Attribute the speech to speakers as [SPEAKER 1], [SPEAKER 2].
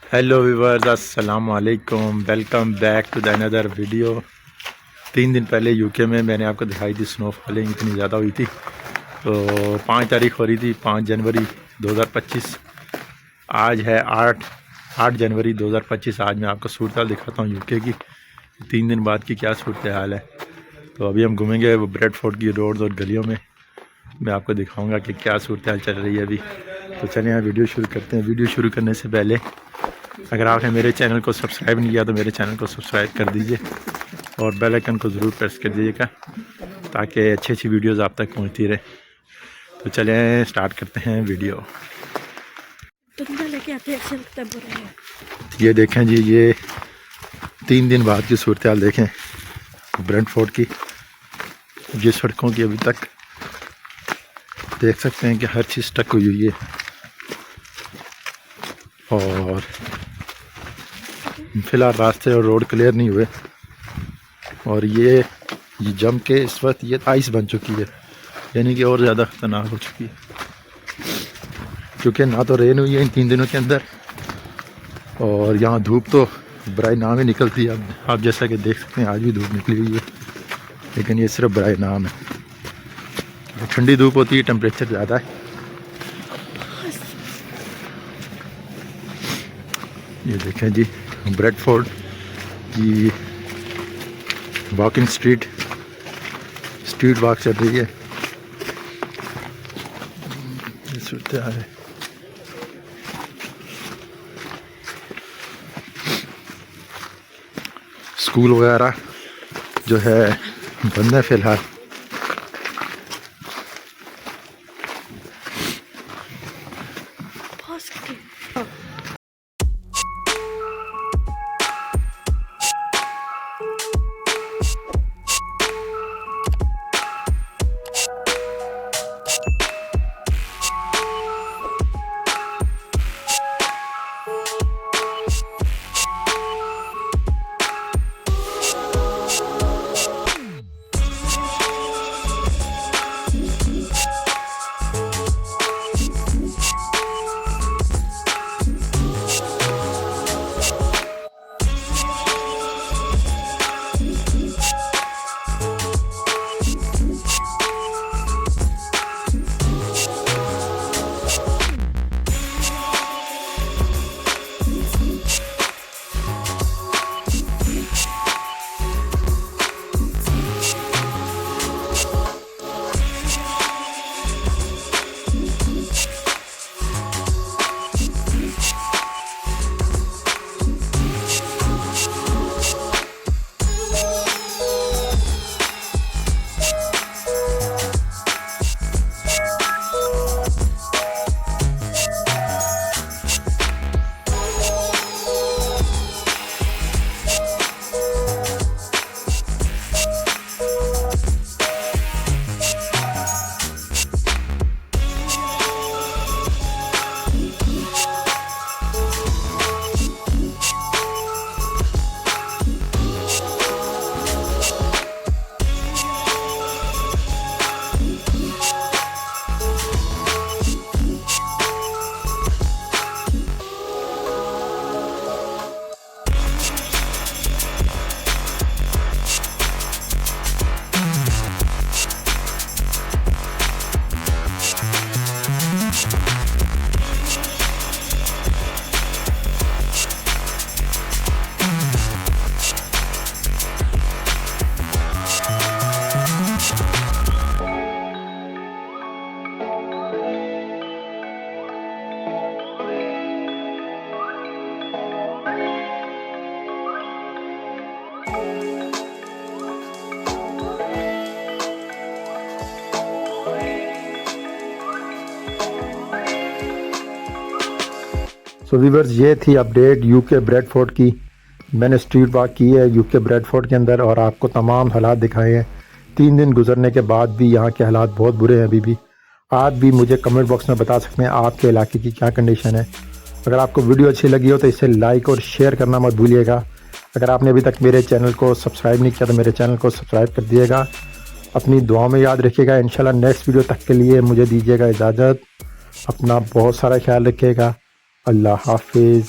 [SPEAKER 1] Hello viewers, अस्सलाम वालेकुम। Welcome back to the another video. 3 दिन पहले यूके में मैंने आपको दिखाई थी स्नोफॉलिंग इतनी ज़्यादा हुई थी। तो 5 तारीख हो रही थी, 5 जनवरी 2025। आज है 8 जनवरी 2025। आज मैं आपको सूरत हाल दिखाता हूँ यूके की 3 दिन बाद की क्या सूरत हाल है। तो अभी हम घूमेंगे वो ब्रेडफोर्ड की रोड्स और गलियों में। मैं आपको दिखाऊंगा कि क्या सूरत हाल चल रही है अभी। तो चलिए यहाँ वीडियो शुरू करते हैं। वीडियो शुरू करने से पहले अगर आपने मेरे चैनल को सब्सक्राइब नहीं किया तो मेरे चैनल को सब्सक्राइब कर दीजिए और बेल आइकन को ज़रूर प्रेस कर दीजिएगा ताकि अच्छी अच्छी वीडियोस आप तक पहुंचती रहे। तो चलें स्टार्ट करते हैं वीडियो।
[SPEAKER 2] लेके आते हैं।
[SPEAKER 1] ये देखें जी, ये 3 दिन बाद की सूरत हाल देखें ब्रेडफोर्ड की। ये सड़कों की अभी तक देख सकते हैं कि हर चीज़ स्टक हुई है और फिलहाल रास्ते और रोड क्लियर नहीं हुए। और ये जम के इस वक्त ये आइस बन चुकी है, यानी कि और ज़्यादा खतरनाक हो चुकी है क्योंकि ना तो रेन हुई है इन 3 दिनों के अंदर और यहाँ धूप तो बराए नाम ही निकलती है। अब आप जैसा कि देख सकते हैं आज भी धूप निकली हुई है, लेकिन ये सिर्फ बराए नाम है। ठंडी धूप होती है, टेम्परेचर ज़्यादा है। ये देखें जी, ब्रेडफोर्ड की वॉकिंग स्ट्रीट वॉक चल रही है। ये सूरत हाल है। स्कूल वगैरह जो है बंद है फिलहाल। सो व्यूअर्स, ये थी अपडेट यूके ब्रेडफोर्ड की। मैंने स्ट्रीट वॉक की है यूके ब्रेडफोर्ड के अंदर और आपको तमाम हालात दिखाए हैं। 3 दिन गुजरने के बाद भी यहाँ के हालात बहुत बुरे हैं अभी भी। आप भी मुझे कमेंट बॉक्स में बता सकते हैं आपके इलाके की क्या कंडीशन है। अगर आपको वीडियो अच्छी लगी हो तो इसे लाइक और शेयर करना मत भूलिएगा। अगर आपने अभी तक मेरे चैनल को सब्सक्राइब नहीं किया तो मेरे चैनल को सब्सक्राइब कर दिएगा। अपनी दुआ में याद रखिएगा। इंशाल्लाह नेक्स्ट वीडियो तक के लिए मुझे दीजिएगा इजाज़त। अपना बहुत सारा ख्याल रखिएगा। अल्लाह हाफिज़।